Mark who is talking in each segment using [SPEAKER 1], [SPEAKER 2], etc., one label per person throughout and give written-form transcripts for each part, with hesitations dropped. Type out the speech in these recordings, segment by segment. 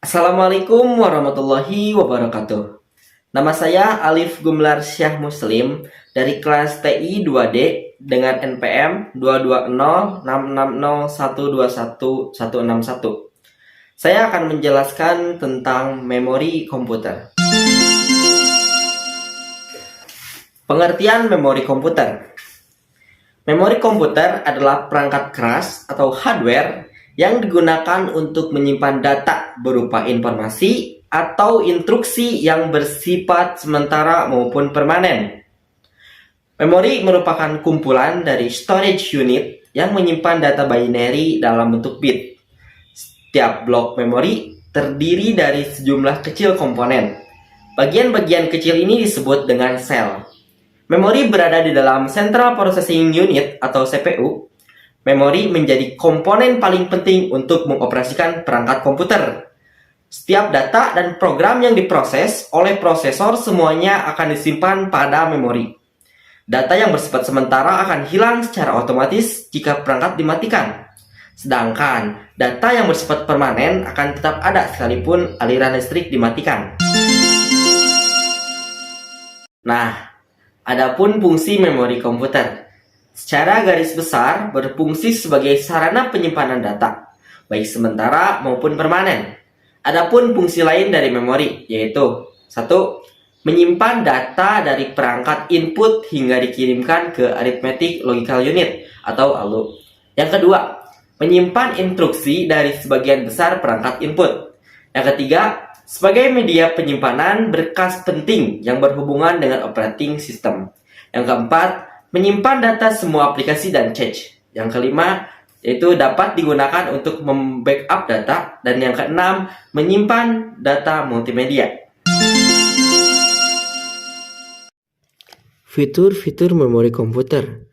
[SPEAKER 1] Assalamualaikum warahmatullahi wabarakatuh. Nama saya Alif Gumlar Syah Muslim dari kelas TI 2D dengan NPM 2206601216161. Saya akan menjelaskan tentang memori komputer. Pengertian memori komputer. Memori komputer adalah perangkat keras atau hardware yang digunakan untuk menyimpan data berupa informasi atau instruksi yang bersifat sementara maupun permanen. Memori merupakan kumpulan dari storage unit yang menyimpan data binary dalam bentuk bit. Setiap blok memori terdiri dari sejumlah kecil komponen. Bagian-bagian kecil ini disebut dengan sel. Memori berada di dalam Central Processing Unit atau CPU. Memori menjadi komponen paling penting untuk mengoperasikan perangkat komputer. Setiap data dan program yang diproses oleh prosesor semuanya akan disimpan pada memori. Data yang bersifat sementara akan hilang secara otomatis jika perangkat dimatikan. Sedangkan data yang bersifat permanen akan tetap ada sekalipun aliran listrik dimatikan. Nah, adapun fungsi memori komputer. Secara garis besar berfungsi sebagai sarana penyimpanan data, baik sementara maupun permanen. Adapun fungsi lain dari memori yaitu 1. Menyimpan data dari perangkat input hingga dikirimkan ke Arithmetic Logical Unit atau ALU. Yang kedua, menyimpan instruksi dari sebagian besar perangkat input. Yang ketiga, sebagai media penyimpanan berkas penting yang berhubungan dengan operating system. Yang keempat, menyimpan data semua aplikasi dan cache. Yang kelima, yaitu dapat digunakan untuk membackup data. Dan yang keenam, menyimpan data multimedia.
[SPEAKER 2] Fitur-fitur memori komputer.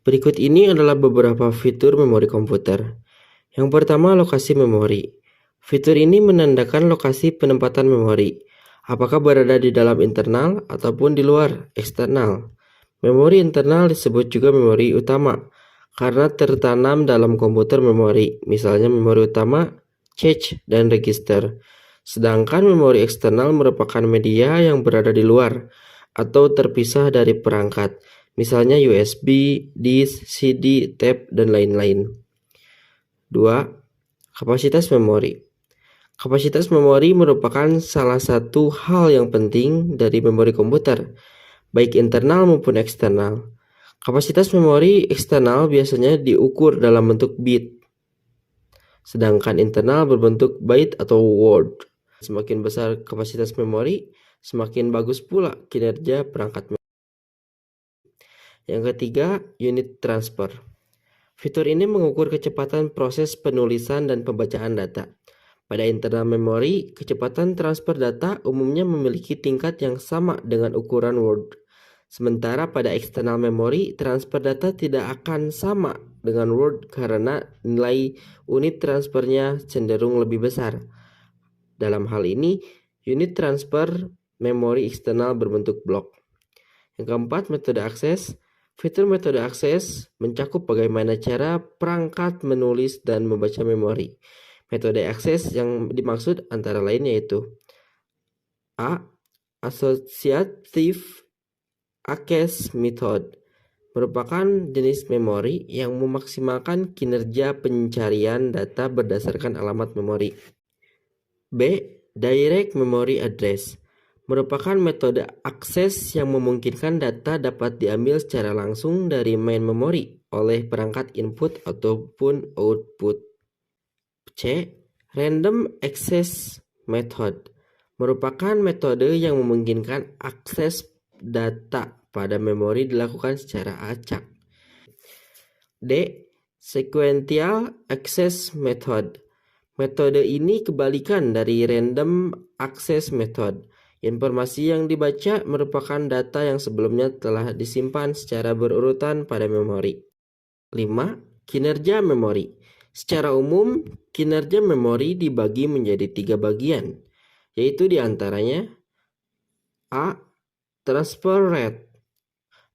[SPEAKER 2] Berikut ini adalah beberapa fitur memori komputer. Yang pertama, lokasi memori. Fitur ini menandakan lokasi penempatan memori, apakah berada di dalam internal ataupun di luar, eksternal. Memori internal disebut juga memori utama, karena tertanam dalam komputer memori, misalnya memori utama, cache, dan register. Sedangkan memori eksternal merupakan media yang berada di luar, atau terpisah dari perangkat, misalnya USB, disk, CD, tape, dan lain-lain. 2. Kapasitas memori. Kapasitas memori merupakan salah satu hal yang penting dari memori komputer, baik internal maupun eksternal. Kapasitas memori eksternal biasanya diukur dalam bentuk bit, sedangkan internal berbentuk byte atau word. Semakin besar kapasitas memori, semakin bagus pula kinerja perangkat memori. Yang ketiga, unit transfer. Fitur ini mengukur kecepatan proses penulisan dan pembacaan data. Pada internal memori, kecepatan transfer data umumnya memiliki tingkat yang sama dengan ukuran Word. Sementara pada eksternal memori, transfer data tidak akan sama dengan Word karena nilai unit transfernya cenderung lebih besar. Dalam hal ini, unit transfer memori eksternal berbentuk blok. Yang keempat, metode akses. Fitur metode akses mencakup bagaimana cara perangkat menulis dan membaca memori. Metode akses yang dimaksud antara lain yaitu A. Associative Access Method merupakan jenis memori yang memaksimalkan kinerja pencarian data berdasarkan alamat memori. B. Direct Memory Address merupakan metode akses yang memungkinkan data dapat diambil secara langsung dari main memori oleh perangkat input ataupun output. C. Random Access Method merupakan metode yang memungkinkan akses data pada memori dilakukan secara acak. D. Sequential Access Method. Metode ini kebalikan dari Random Access Method. Informasi yang dibaca merupakan data yang sebelumnya telah disimpan secara berurutan pada memori. 5. Kinerja memori. Secara umum, kinerja memori dibagi menjadi 3 bagian, yaitu diantaranya A. Transfer rate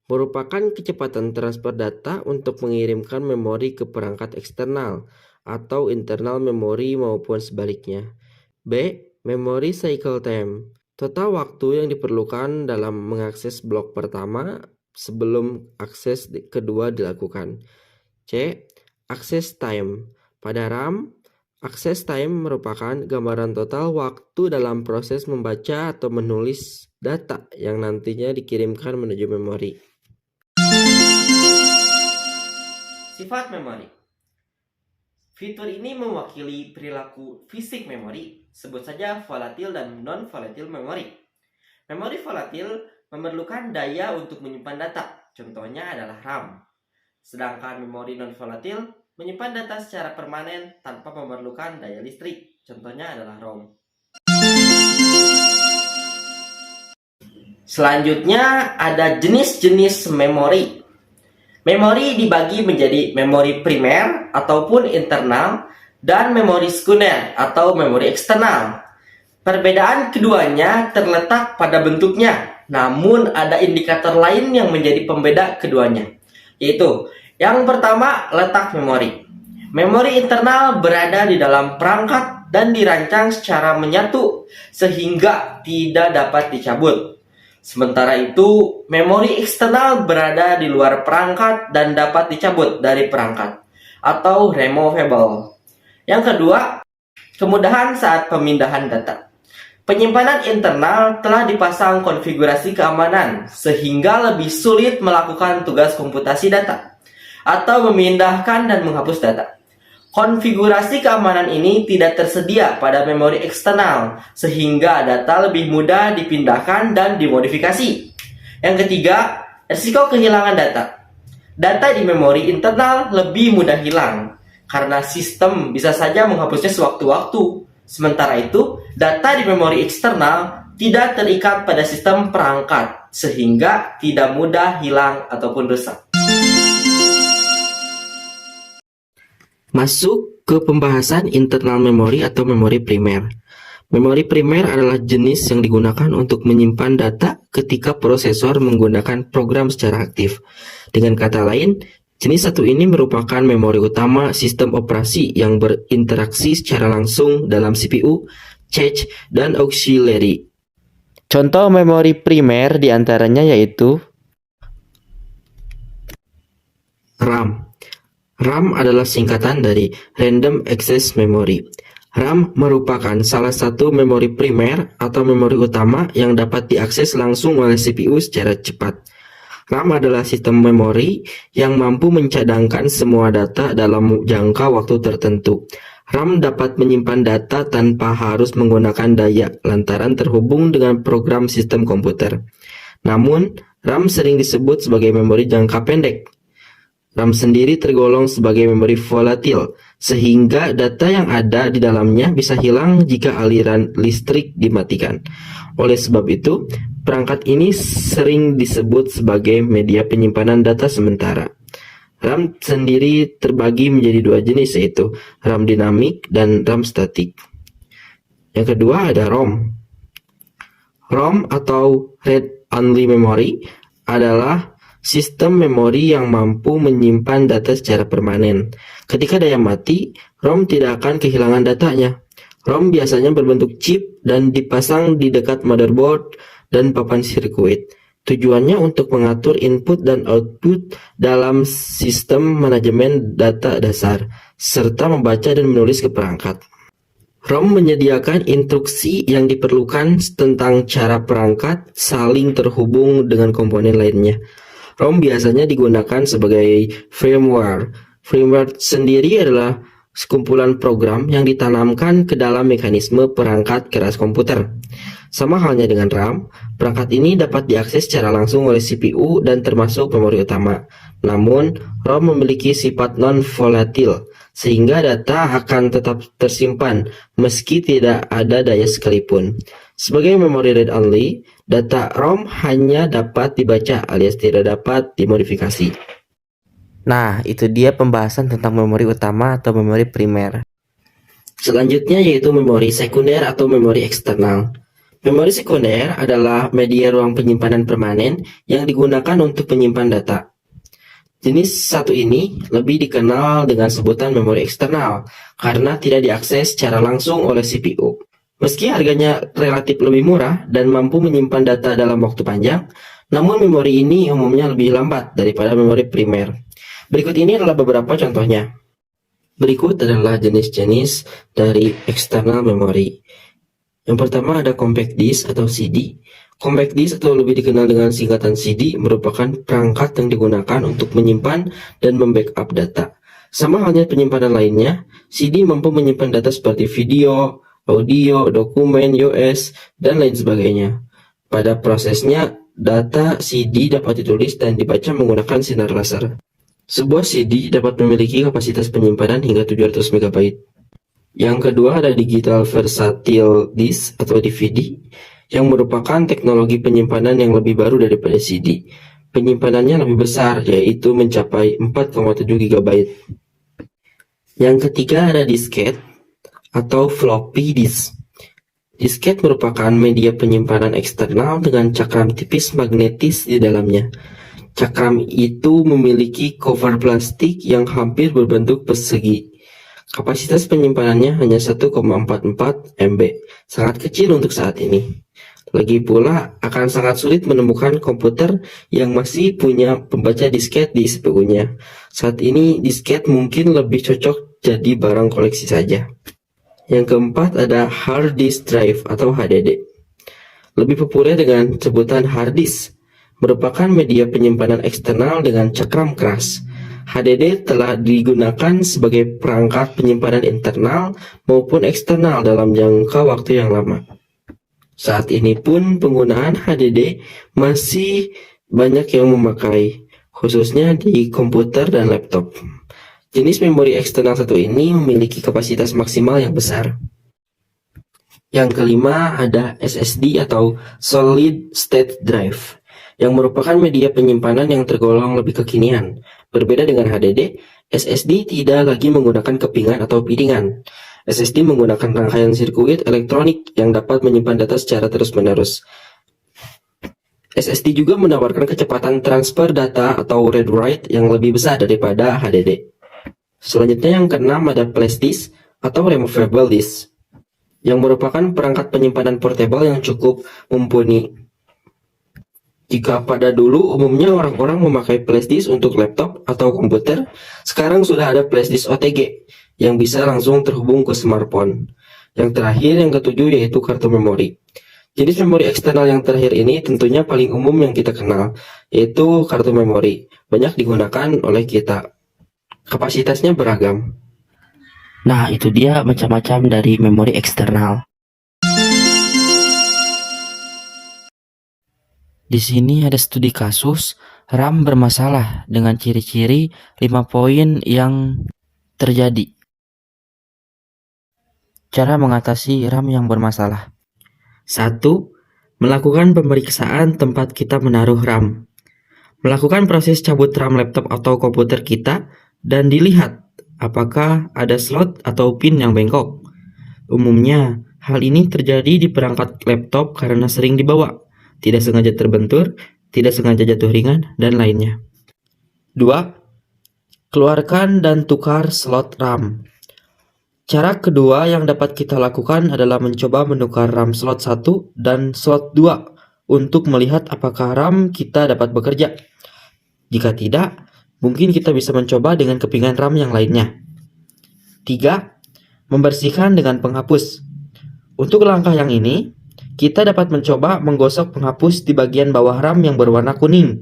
[SPEAKER 2] merupakan kecepatan transfer data untuk mengirimkan memori ke perangkat eksternal atau internal memori maupun sebaliknya. B. Memory cycle time. Total waktu yang diperlukan dalam mengakses blok pertama sebelum akses kedua dilakukan. C. Access time. Pada RAM, access time merupakan gambaran total waktu dalam proses membaca atau menulis data yang nantinya dikirimkan menuju memori.
[SPEAKER 1] Sifat memori. Fitur ini mewakili perilaku fisik memori, sebut saja volatil dan non-volatil memori. Memori volatil memerlukan daya untuk menyimpan data, contohnya adalah RAM. Sedangkan memori non-volatil menyimpan data secara permanen tanpa memerlukan daya listrik, contohnya adalah ROM. Selanjutnya ada jenis-jenis memori. Memori dibagi menjadi memori primer ataupun internal dan memori sekunder atau memori eksternal. Perbedaan keduanya terletak pada bentuknya, namun ada indikator lain yang menjadi pembeda keduanya, yaitu yang pertama, letak memori. Memori internal berada di dalam perangkat dan dirancang secara menyatu sehingga tidak dapat dicabut. Sementara itu, memori eksternal berada di luar perangkat dan dapat dicabut dari perangkat atau removable. Yang kedua, kemudahan saat pemindahan data. Penyimpanan internal telah dipasang konfigurasi keamanan sehingga lebih sulit melakukan tugas komputasi data atau memindahkan dan menghapus data. Konfigurasi keamanan ini tidak tersedia pada memori eksternal, sehingga data lebih mudah dipindahkan dan dimodifikasi. Yang ketiga, risiko kehilangan data. Data di memori internal lebih mudah hilang, karena sistem bisa saja menghapusnya sewaktu-waktu. Sementara itu, data di memori eksternal tidak terikat pada sistem perangkat, sehingga tidak mudah hilang ataupun rusak.
[SPEAKER 2] Masuk ke pembahasan internal memory atau memori primer. Memori primer adalah jenis yang digunakan untuk menyimpan data ketika prosesor menggunakan program secara aktif. Dengan kata lain, jenis satu ini merupakan memori utama sistem operasi yang berinteraksi secara langsung dalam CPU, cache, dan auxiliary. Contoh memori primer diantaranya yaitu RAM. RAM adalah singkatan dari Random Access Memory. RAM merupakan salah satu memori primer atau memori utama yang dapat diakses langsung oleh CPU secara cepat. RAM adalah sistem memori yang mampu mencadangkan semua data dalam jangka waktu tertentu. RAM dapat menyimpan data tanpa harus menggunakan daya lantaran terhubung dengan program sistem komputer. Namun, RAM sering disebut sebagai memori jangka pendek. RAM sendiri tergolong sebagai memori volatil, sehingga data yang ada di dalamnya bisa hilang jika aliran listrik dimatikan. Oleh sebab itu, perangkat ini sering disebut sebagai media penyimpanan data sementara. RAM sendiri terbagi menjadi dua jenis, yaitu RAM dinamik dan RAM statik. Yang kedua ada ROM. ROM atau Read Only Memory adalah sistem memori yang mampu menyimpan data secara permanen. Ketika daya mati, ROM tidak akan kehilangan datanya. ROM biasanya berbentuk chip dan dipasang di dekat motherboard dan papan sirkuit. Tujuannya untuk mengatur input dan output dalam sistem manajemen data dasar, serta membaca dan menulis ke perangkat. ROM menyediakan instruksi yang diperlukan tentang cara perangkat saling terhubung dengan komponen lainnya. ROM biasanya digunakan sebagai firmware. Firmware sendiri adalah sekumpulan program yang ditanamkan ke dalam mekanisme perangkat keras komputer. Sama halnya dengan RAM, perangkat ini dapat diakses secara langsung oleh CPU dan termasuk memori utama. Namun, ROM memiliki sifat non-volatil, sehingga data akan tetap tersimpan meski tidak ada daya sekalipun. Sebagai memori read-only, data ROM hanya dapat dibaca alias tidak dapat dimodifikasi. Nah, itu dia pembahasan tentang memori utama atau memori primer. Selanjutnya yaitu memori sekunder atau memori eksternal. Memori sekunder adalah media ruang penyimpanan permanen yang digunakan untuk menyimpan data. Jenis satu ini lebih dikenal dengan sebutan memori eksternal karena tidak diakses secara langsung oleh CPU. Meski harganya relatif lebih murah dan mampu menyimpan data dalam waktu panjang, namun memori ini umumnya lebih lambat daripada memori primer. Berikut ini adalah beberapa contohnya. Berikut adalah jenis-jenis dari external memory. Yang pertama ada compact disk atau CD. Compact disk atau lebih dikenal dengan singkatan CD merupakan perangkat yang digunakan untuk menyimpan dan membackup data. Sama halnya penyimpanan lainnya, CD mampu menyimpan data seperti video, audio, dokumen, US, dan lain sebagainya. Pada prosesnya, data CD dapat ditulis dan dibaca menggunakan sinar laser. Sebuah CD dapat memiliki kapasitas penyimpanan hingga 700 MB. Yang kedua ada Digital Versatile Disk atau DVD, yang merupakan teknologi penyimpanan yang lebih baru daripada CD. Penyimpanannya lebih besar, yaitu mencapai 4,7 GB. Yang ketiga ada disket atau floppy disk. Disket merupakan media penyimpanan eksternal dengan cakram tipis magnetis di dalamnya. Cakram itu memiliki cover plastik yang hampir berbentuk persegi. Kapasitas penyimpanannya hanya 1,44 MB, sangat kecil untuk saat ini. Lagi pula, akan sangat sulit menemukan komputer yang masih punya pembaca disket di CPU-nya. Saat ini, disket mungkin lebih cocok jadi barang koleksi saja. Yang keempat ada hard disk drive atau HDD. Lebih populer dengan sebutan hard disk, merupakan media penyimpanan eksternal dengan cakram keras. HDD telah digunakan sebagai perangkat penyimpanan internal maupun eksternal dalam jangka waktu yang lama. Saat ini pun penggunaan HDD masih banyak yang memakai, khususnya di komputer dan laptop. Jenis memori eksternal satu ini memiliki kapasitas maksimal yang besar. Yang kelima ada SSD atau Solid State Drive, yang merupakan media penyimpanan yang tergolong lebih kekinian. Berbeda dengan HDD, SSD tidak lagi menggunakan kepingan atau piringan. SSD menggunakan rangkaian sirkuit elektronik yang dapat menyimpan data secara terus-menerus. SSD juga menawarkan kecepatan transfer data atau read-write yang lebih besar daripada HDD. Selanjutnya yang keenam ada flash disk atau removable disk, yang merupakan perangkat penyimpanan portable yang cukup mumpuni. Jika pada dulu umumnya orang-orang memakai flash disk untuk laptop atau komputer, sekarang sudah ada flash disk OTG yang bisa langsung terhubung ke smartphone. Yang terakhir, yang ketujuh, yaitu kartu memori. Jenis memori eksternal yang terakhir ini tentunya paling umum yang kita kenal, yaitu kartu memori. Banyak digunakan oleh kita. Kapasitasnya beragam. Nah, itu dia macam-macam dari memori eksternal. Di sini ada studi kasus RAM bermasalah dengan ciri-ciri 5 poin yang terjadi. Cara mengatasi RAM yang bermasalah. 1. Melakukan pemeriksaan tempat kita menaruh RAM. Melakukan proses cabut RAM laptop atau komputer kita dan dilihat apakah ada slot atau pin yang bengkok. Umumnya, hal ini terjadi di perangkat laptop karena sering dibawa, tidak sengaja terbentur, tidak sengaja jatuh ringan, dan lainnya. 2. Keluarkan dan tukar slot RAM. Cara kedua yang dapat kita lakukan adalah mencoba menukar RAM slot 1 dan slot 2 untuk melihat apakah RAM kita dapat bekerja. Jika tidak, mungkin kita bisa mencoba dengan kepingan RAM yang lainnya. 3. Membersihkan dengan penghapus. Untuk langkah yang ini, kita dapat mencoba menggosok penghapus di bagian bawah RAM yang berwarna kuning.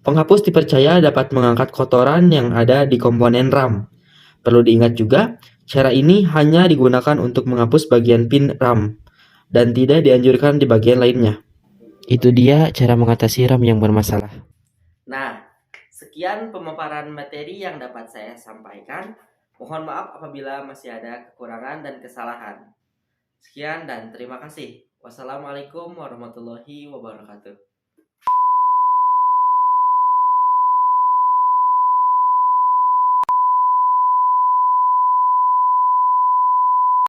[SPEAKER 2] Penghapus dipercaya dapat mengangkat kotoran yang ada di komponen RAM. Perlu diingat juga, cara ini hanya digunakan untuk menghapus bagian pin RAM dan tidak dianjurkan di bagian lainnya. Itu dia cara mengatasi RAM yang bermasalah.
[SPEAKER 1] Nah, sekian pemaparan materi yang dapat saya sampaikan. Mohon maaf apabila masih ada kekurangan dan kesalahan. Sekian dan terima kasih. Wassalamualaikum warahmatullahi wabarakatuh.